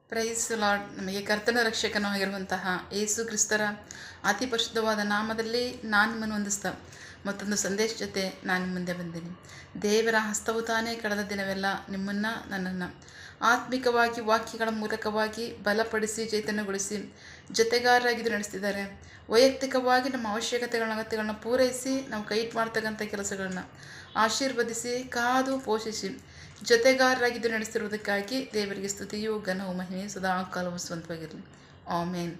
Price lord. ನಮಗೆ ಕರ್ತನ ರಕ್ಷಕನೂ ಆಗಿರುವಂತಹ ಯೇಸು ಕ್ರಿಸ್ತರ ಅತಿ ಪರಿಶುದ್ಧವಾದ ನಾಮದಲ್ಲಿ ನಾನು ನಿಮ್ಮನ್ನು ವಂದಿಸ್ತಾ ಮತ್ತೊಂದು ಸಂದೇಶ ಜೊತೆ ನಾನು ಮುಂದೆ ಬಂದೀನಿ. ದೇವರ ಹಸ್ತವು ತಾನೇ ಕಳೆದ ದಿನವೆಲ್ಲ ನಿಮ್ಮನ್ನು ನನ್ನನ್ನು ಆತ್ಮಿಕವಾಗಿ ವಾಕ್ಯಗಳ ಮೂಲಕವಾಗಿ ಬಲಪಡಿಸಿ ಚೈತನ್ಯಗೊಳಿಸಿ ಜೊತೆಗಾರರಾಗಿದ್ದು ನಡೆಸ್ತಿದ್ದಾರೆ. ವೈಯಕ್ತಿಕವಾಗಿ ನಮ್ಮ ಅಗತ್ಯಗಳನ್ನ ಪೂರೈಸಿ ನಾವು ಕೈ ಮಾಡ್ತಕ್ಕಂಥ ಕೆಲಸಗಳನ್ನು ಆಶೀರ್ವದಿಸಿ ಕಾದು ಪೋಷಿಸಿ ಜೊತೆಗಾರರಾಗಿದ್ದು ನಡೆಸಿರುವುದಕ್ಕಾಗಿ ದೇವರಿಗೆ ಸ್ತುತಿಯು ಘನವು ಮಹಿಮೆ ಸದಾ ಕಾಲವು ಸ್ವಂತವಾಗಿರಲಿ. ಆಮೇನ್.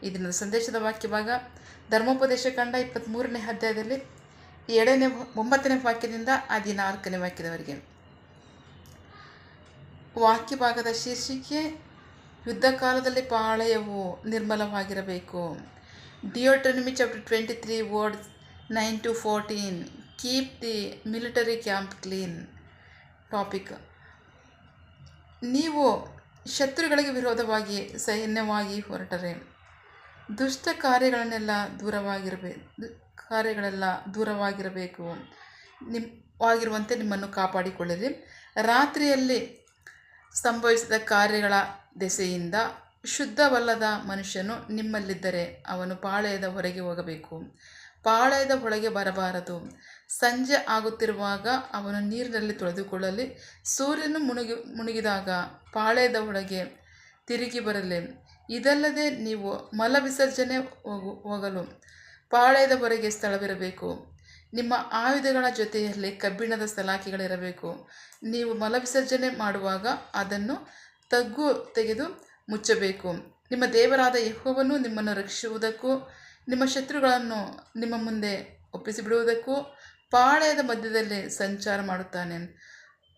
ಈ ದಿನದ ಸಂದೇಶದ ವಾಕ್ಯ ಭಾಗ ಧರ್ಮೋಪದೇಶ ಕಂಡ 23ನೇ ಅಧ್ಯಾಯದಲ್ಲಿ 9ನೇ ವಾಕ್ಯದಿಂದ 14ನೇ ವಾಕ್ಯದವರೆಗೆ. ವಾಕ್ಯ ಭಾಗದ ಶೀರ್ಷಿಕೆ ಯುದ್ಧ ಕಾಲದಲ್ಲಿ ಪಾಳೆಯವು ನಿರ್ಮಲವಾಗಿರಬೇಕು. Deuteronomy chapter 23 words 9-14. Keep the military camp clean. Topic: ನೀವು ಶತ್ರುಗಳಿಗೆ ವಿರೋಧವಾಗಿ ಸೈನ್ಯವಾಗಿ ಹೊರಟರೆ ದುಷ್ಟ ಕಾರ್ಯಗಳೆಲ್ಲ ದೂರವಾಗಿರಬೇಕು ಆಗಿರುವಂತೆ ನಿಮ್ಮನ್ನು ಕಾಪಾಡಿಕೊಳ್ಳಿರಿ. ರಾತ್ರಿಯಲ್ಲಿ ಸಂಭವಿಸಿದ ಕಾರ್ಯಗಳ ದೆಸೆಯಿಂದ ಶುದ್ಧವಲ್ಲದ ಮನುಷ್ಯನು ನಿಮ್ಮಲ್ಲಿದ್ದರೆ ಅವನು ಪಾಳೆಯದ ಹೊರಗೆ ಹೋಗಬೇಕು, ಪಾಳೆಯದ ಒಳಗೆ ಬರಬಾರದು. ಸಂಜೆ ಆಗುತ್ತಿರುವಾಗ ಅವನು ನೀರಿನಲ್ಲಿ ತೊಳೆದುಕೊಳ್ಳಲಿ. ಸೂರ್ಯನು ಮುಳುಗಿದಾಗ ಪಾಳೆಯದ ಒಳಗೆ ತಿರುಗಿ ಬರಲಿ. ಇದಲ್ಲದೆ ನೀವು ಮಲ ವಿಸರ್ಜನೆ ಹೋಗಲು ಪಾಳೆಯದ ಹೊರಗೆ ಸ್ಥಳವಿರಬೇಕು. ನಿಮ್ಮ ಆಯುಧಗಳ ಜೊತೆಯಲ್ಲಿ ಕಬ್ಬಿಣದ ಸಲಾಕೆಗಳಿರಬೇಕು. ನೀವು ಮಲ ವಿಸರ್ಜನೆ ಮಾಡುವಾಗ ಅದನ್ನು ತೆಗೆದು ಮುಚ್ಚಬೇಕು. ನಿಮ್ಮ ದೇವರಾದ ಯೆಹೋವನು ನಿಮ್ಮನ್ನು ರಕ್ಷಿಸುವುದಕ್ಕೂ ನಿಮ್ಮ ಶತ್ರುಗಳನ್ನು ನಿಮ್ಮ ಮುಂದೆ ಒಪ್ಪಿಸಿಬಿಡುವುದಕ್ಕೂ ಪಾಳೆಯದ ಮಧ್ಯದಲ್ಲಿ ಸಂಚಾರ ಮಾಡುತ್ತಾನೆ.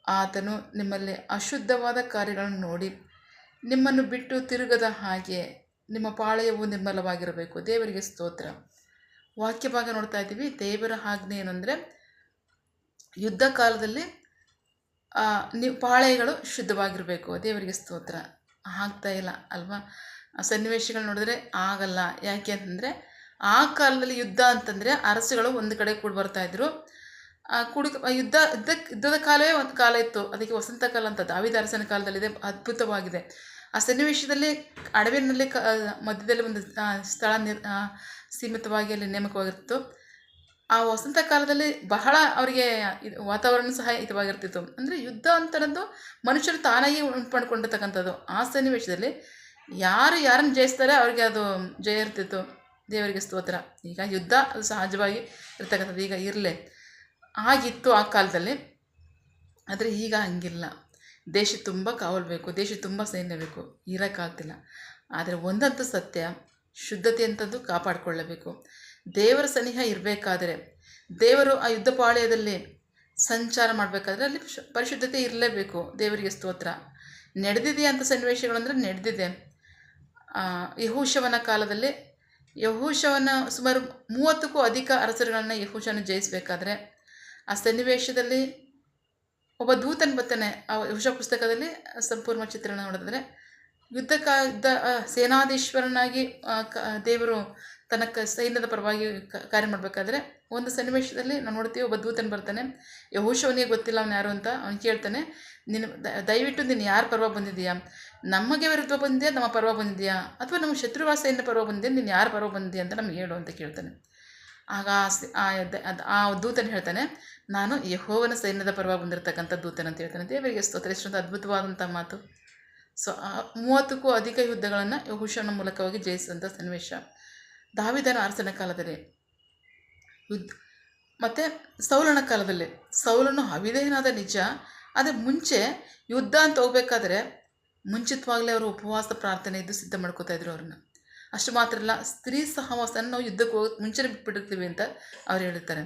ಆತನು ನಿಮ್ಮಲ್ಲಿ ಅಶುದ್ಧವಾದ ಕಾರ್ಯಗಳನ್ನು ನೋಡಿ ನಿಮ್ಮನ್ನು ಬಿಟ್ಟು ತಿರುಗದ ಹಾಗೆ ನಿಮ್ಮ ಪಾಳೆಯವು ನಿರ್ಮಲವಾಗಿರಬೇಕು. ದೇವರಿಗೆ ಸ್ತೋತ್ರ. ವಾಕ್ಯ ಭಾಗ ನೋಡ್ತಾ ಇದ್ದೀವಿ. ದೇವರ ಆಜ್ಞೆ ಏನಂದರೆ ಯುದ್ಧ ಕಾಲದಲ್ಲಿ ನೀವು ಪಾಳೆಯಗಳು ಶುದ್ಧವಾಗಿರಬೇಕು. ದೇವರಿಗೆ ಸ್ತೋತ್ರ. ಆಗ್ತಾ ಇಲ್ಲ ಅಲ್ವಾ? ಆ ಸನ್ನಿವೇಶಗಳು ನೋಡಿದ್ರೆ ಆಗಲ್ಲ. ಯಾಕೆ ಅಂತಂದರೆ ಆ ಕಾಲದಲ್ಲಿ ಯುದ್ಧ ಅಂತಂದರೆ ಅರಸುಗಳು ಒಂದು ಕಡೆ ಕೂಡಿ ಬರ್ತಾಯಿದ್ರು. ಯುದ್ಧದ ಕಾಲವೇ ಒಂದು ಕಾಲ ಇತ್ತು. ಅದಕ್ಕೆ ವಸಂತ ಕಾಲ ಅಂತ ದಾವೀದ ಅರಸನ ಕಾಲದಲ್ಲಿದೆ. ಅದ್ಭುತವಾಗಿದೆ. ಆ ಸನ್ನಿವೇಶದಲ್ಲಿ ಅಡವಿನಲ್ಲಿ ಮಧ್ಯದಲ್ಲಿ ಒಂದು ಸ್ಥಳ ಸೀಮಿತವಾಗಿ ಅಲ್ಲಿ ನೇಮಕವಾಗಿರ್ತಿತ್ತು. ಆ ವಸಂತ ಕಾಲದಲ್ಲಿ ಬಹಳ ಅವರಿಗೆ ವಾತಾವರಣ ಸಹ ಹಿತವಾಗಿರ್ತಿತ್ತು. ಅಂದರೆ ಯುದ್ಧ ಅಂತನದ್ದು ಮನುಷ್ಯರು ತಾನಾಗಿ ಉಂಟು ಮಾಡಿಕೊಂಡಿರ್ತಕ್ಕಂಥದ್ದು. ಆ ಸನ್ನಿವೇಶದಲ್ಲಿ ಯಾರನ್ನು ಜಯಿಸ್ತಾರೆ ಅವ್ರಿಗೆ ಅದು ಜಯ ಇರ್ತಿತ್ತು. ದೇವರಿಗೆ ಸ್ತೋತ್ರ. ಈಗ ಯುದ್ಧ ಅದು ಸಹಜವಾಗಿ ಇರ್ತಕ್ಕಂಥದ್ದು. ಈಗ ಇರಲೇ ಆಗಿತ್ತು ಆ ಕಾಲದಲ್ಲಿ. ಆದರೆ ಈಗ ಹಂಗಿಲ್ಲ. ದೇಶ ತುಂಬ ಕಾವಲು ಬೇಕು, ದೇಶ ತುಂಬ ಸೈನ್ಯ ಬೇಕು, ಇರೋಕ್ಕಾಗ್ತಿಲ್ಲ. ಆದರೆ ಒಂದಂತೂ ಸತ್ಯ, ಶುದ್ಧತೆ ಅಂಥದ್ದು ಕಾಪಾಡಿಕೊಳ್ಳಬೇಕು. ದೇವರ ಸನಿಹ ಇರಬೇಕಾದರೆ, ದೇವರು ಆ ಯುದ್ಧ ಪಾಳ್ಯದಲ್ಲಿ ಸಂಚಾರ ಮಾಡಬೇಕಾದ್ರೆ ಅಲ್ಲಿ ಪರಿಶುದ್ಧತೆ ಇರಲೇಬೇಕು. ದೇವರಿಗೆ ಸ್ತೋತ್ರ. ನಡೆದಿದೆ ಅಂತ ಸನ್ನಿವೇಶಗಳಂದರೆ ನಡೆದಿದೆ. ಯೆಹೋಶುವನ ಕಾಲದಲ್ಲಿ ಯೆಹೋಶುವನ ಸುಮಾರು 30ಕ್ಕೂ ಅಧಿಕ ಅರಸರುಗಳನ್ನು ಯೆಹೋಶುವನು ಜಯಿಸಬೇಕಾದ್ರೆ ಆ ಸನ್ನಿವೇಶದಲ್ಲಿ ಒಬ್ಬ ದೂತನ ಬರ್ತಾನೆ. ಆ ಯೆಹೋಶುವ ಪುಸ್ತಕದಲ್ಲಿ ಸಂಪೂರ್ಣ ಚಿತ್ರಣ ನೋಡಿದ್ರೆ ಯುದ್ಧ ಸೇನಾಧೀಶ್ವರನಾಗಿ ದೇವರು ತನ್ನ ಸೈನ್ಯದ ಪರವಾಗಿ ಕಾರ್ಯ ಮಾಡಬೇಕಾದ್ರೆ ಒಂದು ಸನ್ನಿವೇಶದಲ್ಲಿ ನಾವು ನೋಡ್ತೀವಿ. ಒಬ್ಬ ದೂತನ ಬರ್ತಾನೆ. ಯೆಹೋಶುವನಿಗೆ ಗೊತ್ತಿಲ್ಲ ಅವನು ಯಾರು ಅಂತ. ಅವನು ಕೇಳ್ತಾನೆ, ದಯವಿಟ್ಟು ನೀನು ಯಾರ ಪರವಾಗಿ ಬಂದಿದೆಯಾ? ನಮಗೆ ವಿರುದ್ಧ ಬಂದಿದೆಯಾ, ನಮ್ಮ ಪರವಾಗಿ ಬಂದಿದೆಯಾ, ಅಥವಾ ನಮ್ಮ ಶತ್ರುಗಳ ಸೈನ್ಯ ಪರವಾಗಿ ಬಂದಿದೆಯಾ? ನೀನು ಯಾರ ಪರವಾಗಿ ಬಂದಿದೆಯಾ ಅಂತ ನಮ್ಗೆ ಹೇಳು ಅಂತ ಕೇಳ್ತಾನೆ. ಆಗ ಆ ದೂತನ ಹೇಳ್ತಾನೆ, ನಾನು ಯೆಹೋವನ ಸೈನ್ಯದ ಪರವಾಗಿ ಬಂದಿರತಕ್ಕಂಥ ದೂತನ ಅಂತ ಹೇಳ್ತಾನೆ. ದೇವರಿಗೆ ಸ್ತೋತ್ರ. ಎಷ್ಟೊಂದು ಅದ್ಭುತವಾದಂಥ ಮಾತು. ಸೊ 30ಕ್ಕೂ ಅಧಿಕ ಯುದ್ಧಗಳನ್ನು ಯೆಹೋಶುವನ ಮೂಲಕವಾಗಿ ಜಯಿಸಿದಂಥ ಸನ್ನಿವೇಶ ದಾವೀದನ ಅರಸನ ಕಾಲದಲ್ಲಿ. ಮತ್ತು ಸೌಲನ ಕಾಲದಲ್ಲಿ ಸೌಲನು ಅವಿಧೇಯನಾದ ನಿಜ. ಆದರೆ ಮುಂಚೆ ಯುದ್ಧ ಅಂತ ಹೋಗ್ಬೇಕಾದ್ರೆ ಮುಂಚಿತವಾಗಲೇ ಅವರು ಉಪವಾಸ ಪ್ರಾರ್ಥನೆ ಇದ್ದು ಸಿದ್ಧ ಮಾಡ್ಕೋತಾಯಿದ್ರು ಅವ್ರನ್ನ. ಅಷ್ಟು ಮಾತ್ರ ಅಲ್ಲ, ಸ್ತ್ರೀ ಸಹವಾಸನ ನಾವು ಯುದ್ಧಕ್ಕೆ ಹೋಗೋದು ಮುಂಚೆನೇ ಬಿಟ್ಬಿಟ್ಟಿರ್ತೀವಿ ಅಂತ ಅವ್ರು ಹೇಳ್ತಾರೆ.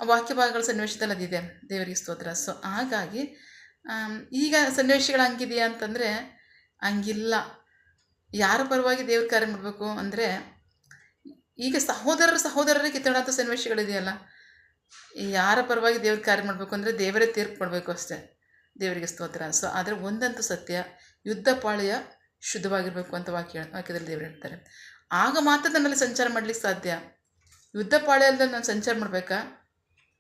ವಾಕ್ಯ ಭಾಗಗಳ ಸನ್ನಿವೇಶದಲ್ಲಿ ಅದಿದೆ. ದೇವರಿಗೆ ಸ್ತೋತ್ರ. ಸೊ ಹಾಗಾಗಿ ಈಗ ಸನ್ನಿವೇಶಗಳು ಹಂಗಿದೆಯಾ ಅಂತಂದರೆ ಹಂಗಿಲ್ಲ. ಯಾರ ಪರವಾಗಿ ದೇವ್ರ ಕಾರ್ಯ ಮಾಡಬೇಕು ಅಂದರೆ ಈಗ ಸಹೋದರರಿಗೆ ಕಿತ್ತಾಡೋಂಥ ಸನ್ನಿವೇಶಗಳಿದೆಯಲ್ಲ. ಯಾರ ಪರವಾಗಿ ದೇವ್ರ ಕಾರ್ಯ ಮಾಡಬೇಕು ಅಂದರೆ ದೇವರೇ ತೀರ್ಪು ಮಾಡಬೇಕು ಅಷ್ಟೇ. ದೇವರಿಗೆ ಸ್ತೋತ್ರ. ಸೊ ಆದರೆ ಒಂದಂತೂ ಸತ್ಯ, ಯುದ್ಧ ಪಾಳ್ಯ ಶುದ್ಧವಾಗಿರಬೇಕು ಅಂತ ವಾಕ್ಯದಲ್ಲಿ ದೇವರು ಹೇಳ್ತಾರೆ. ಆಗ ಮಾತ್ರ ನನ್ನಲ್ಲಿ ಸಂಚಾರ ಮಾಡಲಿಕ್ಕೆ ಸಾಧ್ಯ. ಯುದ್ಧ ಪಾಳ್ಯದಲ್ಲಿ ನಾನು ಸಂಚಾರ ಮಾಡಬೇಕಾ?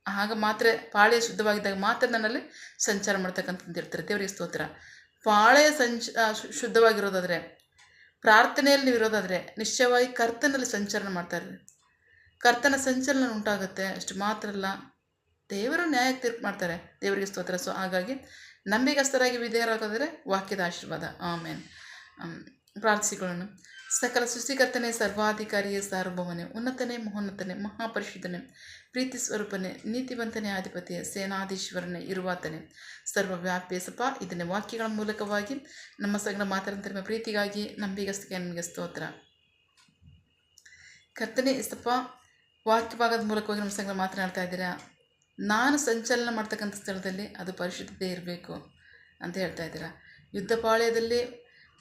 ಆಗ ಮಾತ್ರ ಪಾಳ್ಯ ಶುದ್ಧವಾಗಿದ್ದಾಗ ಮಾತ್ರ ನನ್ನಲ್ಲಿ ಸಂಚಾರ ಮಾಡ್ತಕ್ಕಂಥದ್ದು ಇರ್ತಾರೆ. ದೇವರಿಗೆ ಸ್ತೋತ್ರ. ಪಾಳೆಯ ಶುದ್ಧವಾಗಿರೋದಾದರೆ, ಪ್ರಾರ್ಥನೆಯಲ್ಲಿ ನೀವು ಇರೋದಾದರೆ ನಿಶ್ಚಯವಾಗಿ ಕರ್ತನಲ್ಲಿ ಸಂಚಲನ ಮಾಡ್ತಾರೆ. ಕರ್ತನ ಸಂಚಲನ ಉಂಟಾಗುತ್ತೆ. ಅಷ್ಟು ಮಾತ್ರ ಅಲ್ಲ, ದೇವರು ನ್ಯಾಯಕ್ಕೆ ತೀರ್ಪು ಮಾಡ್ತಾರೆ. ದೇವರಿಗೆ ಸ್ತೋತ್ರ. ಸೊ ಹಾಗಾಗಿ ನಂಬಿಗಸ್ತರಾಗಿ ವಿಧೇಯರಾಗೋದರೆ ವಾಕ್ಯದ ಆಶೀರ್ವಾದ. ಆಮೇನ್. ಪ್ರಾರ್ಥಿಸಿಕೊಳ್ಳೋಣ. ಸಕಲ ಸೃಷ್ಟಿಕರ್ತನೇ, ಸರ್ವಾಧಿಕಾರಿಯೇ, ಸಾರ್ವಭೌಮನೇ, ಉನ್ನತನೇ, ಮಹೋನ್ನತನೇ, ಮಹಾಪರಿಶುದ್ಧನೇ, ಪ್ರೀತಿ ಸ್ವರೂಪನೇ, ನೀತಿವಂತನೇ, ಅಧಿಪತಿಯೇ, ಸೇನಾಧೀಶ್ವರನೇ, ಇರುವಾತನೇ, ಸರ್ವವ್ಯಾಪಿಯ ಸಪ ಇದನ್ನೇ ವಾಕ್ಯಗಳ ಮೂಲಕವಾಗಿ ನಮ್ಮ ಸಂಗಡ ಮಾತಾಡುವಂಥ ನಿಮ್ಮ ಪ್ರೀತಿಗಾಗಿ ನಂಬಿಗಸ್ತಿಗೆ ನಿಮಗೆ ಸ್ತೋತ್ರ. ಕರ್ತನೇ ಎಸಪ್ಪ, ವಾಕ್ಯಭಾಗದ ಮೂಲಕವಾಗಿ ನಮ್ಮ ಸಂಗಡ ಮಾತನಾಡ್ತಾ ಇದ್ದೀರಾ. ನಾನು ಸಂಚಲನ ಮಾಡ್ತಕ್ಕಂಥ ಸ್ಥಳದಲ್ಲಿ ಅದು ಪರಿಶುದ್ಧತೆ ಇರಬೇಕು ಅಂತ ಹೇಳ್ತಾ ಇದ್ದೀರಾ. ಯುದ್ಧ ಪಾಳ್ಯದಲ್ಲಿ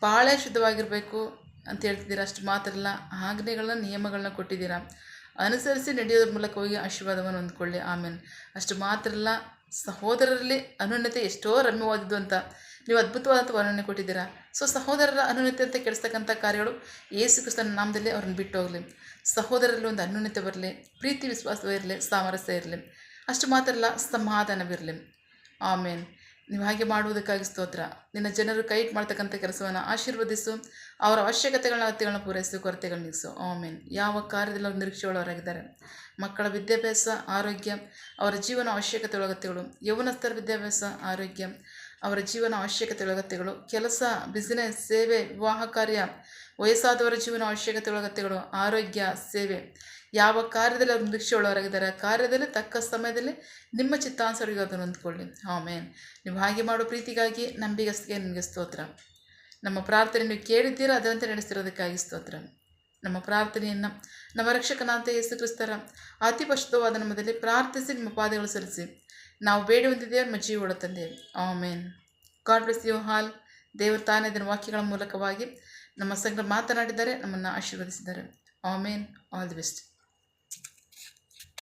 ಪಾಳೆ ಶುದ್ಧವಾಗಿರಬೇಕು ಅಂತ ಹೇಳ್ತಿದ್ದೀರಾ. ಅಷ್ಟು ಮಾತ್ರ ಅಲ್ಲ, ಆಜ್ಞೆಗಳನ್ನ ನಿಯಮಗಳನ್ನ ಕೊಟ್ಟಿದ್ದೀರಾ. ಅನುಸರಿಸಿ ನಡೆಯೋದ್ರ ಮೂಲಕವಾಗಿ ಆಶೀರ್ವಾದವನ್ನು ಹೊಂದ್ಕೊಳ್ಳಿ. ಆಮೇಲೆ ಅಷ್ಟು ಮಾತ್ರ ಅಲ್ಲ, ಸಹೋದರರಲ್ಲಿ ಅನ್ಯೋನ್ಯತೆ ಎಷ್ಟೋ ರಮ್ಯವಾದದ್ದು ಅಂತ ನೀವು ಅದ್ಭುತವಾದಂಥ ವರ್ಣನೆ ಕೊಟ್ಟಿದ್ದೀರಾ. ಸೊ ಸಹೋದರರ ಅನ್ಯೋನ್ಯತೆ ಅಂತ ಕೆಡಿಸ್ತಕ್ಕಂಥ ಕಾರ್ಯಗಳು ಯೇಸು ಕ್ರಿಸ್ತನ ನಾಮದಲ್ಲಿ ಅವ್ರನ್ನ ಬಿಟ್ಟು ಹೋಗಲಿ. ಸಹೋದರರಲ್ಲಿ ಒಂದು ಅನ್ಯೋನ್ಯತೆ ಬರಲಿ, ಪ್ರೀತಿ ವಿಶ್ವಾಸವಿರಲಿ, ಸಾಮರಸ್ಯ ಇರಲಿ. ಅಷ್ಟು ಮಾತ್ರ ಅಲ್ಲ, ಸಮಾಧಾನವಿರಲಿ. ಆಮೇನ್. ನೀವು ಹಾಗೆ ಮಾಡುವುದಕ್ಕಾಗಿ ಸ್ತೋತ್ರ. ನಿನ್ನ ಜನರು ಕೈ ಮಾಡ್ತಕ್ಕಂಥ ಕೆಲಸವನ್ನು ಆಶೀರ್ವದಿಸು. ಅವರ ಅವಶ್ಯಕತೆಗಳನ್ನ ಅಗತ್ಯಗಳನ್ನ ಪೂರೈಸು, ಕೊರತೆಗಳನ್ನ ನೀಗಿಸು. ಆಮೇನ್. ಯಾವ ಕಾರ್ಯದಲ್ಲಿ ಅವರು ನಿರೀಕ್ಷೆಯುಳ್ಳವರಾಗಿದ್ದಾರೆ, ಮಕ್ಕಳ ವಿದ್ಯಾಭ್ಯಾಸ, ಆರೋಗ್ಯ, ಅವರ ಜೀವನ ಅವಶ್ಯಕತೆ ಅಗತ್ಯಗಳು, ಯೌವನಸ್ಥರ ವಿದ್ಯಾಭ್ಯಾಸ, ಆರೋಗ್ಯ, ಅವರ ಜೀವನ ಅವಶ್ಯಕತೆ ಅಗತ್ಯಗಳು, ಕೆಲಸ, ಬಿಸಿನೆಸ್, ಸೇವೆ, ವಿವಾಹ ಕಾರ್ಯ, ವಯಸ್ಸಾದವರ ಜೀವನ ಅವಶ್ಯಕತೆ ಅಗತ್ಯಗಳು, ಆರೋಗ್ಯ, ಸೇವೆ, ಯಾವ ಕಾರ್ಯದಲ್ಲಿ ಅವರು ನಿರೀಕ್ಷೆಯುಳ್ಳವರಾಗಿದ್ದಾರೆ, ಕಾರ್ಯದಲ್ಲಿ ತಕ್ಕ ಸಮಯದಲ್ಲಿ ನಿಮ್ಮ ಚಿತ್ತಾನುಸಾರವಾಗಿ ಅದನ್ನು ಹೊಂದ್ಕೊಳ್ಳಿ. ಆಮೇನ್. ನೀವು ಹಾಗೆ ಮಾಡೋ ಪ್ರೀತಿಗಾಗಿ ನಂಬಿಗಸ್ತಿಗೆ ನಿಮಗೆ ಸ್ತೋತ್ರ. ನಮ್ಮ ಪ್ರಾರ್ಥನೆ ನೀವು ಕೇಳಿದ್ದೀರಾ, ಅದರಂತೆ ನಡೆಸ್ತಿರೋದಕ್ಕಾಗಿ ಸ್ತೋತ್ರ. ನಮ್ಮ ಪ್ರಾರ್ಥನೆಯನ್ನು ನಮ್ಮ ರಕ್ಷಕನಾದ ಯೇಸು ಕ್ರಿಸ್ತರ ಅತಿ ಪರಿಶುದ್ಧವಾದ ನಮ್ಮದಲ್ಲಿ ಪ್ರಾರ್ಥಿಸಿ ನಿಮ್ಮ ಪಾದಗಳು ಸಲ್ಲಿಸಿ ನಾವು ಬೇಡಿ ಹೊಂದಿದ್ದೇವೆ, ನಮ್ಮ ಜೀವ ತಂದೆ. Amen. God bless you all. ದೇವರು ತಾನೇ ಇದರ ವಾಕ್ಯಗಳ ಮೂಲಕವಾಗಿ ನಮ್ಮ ಸಂಗಡ ಮಾತನಾಡಿದ್ದಾರೆ, ನಮ್ಮನ್ನು ಆಶೀರ್ವದಿಸಿದ್ದಾರೆ. ಆಮೇನ್. All the best.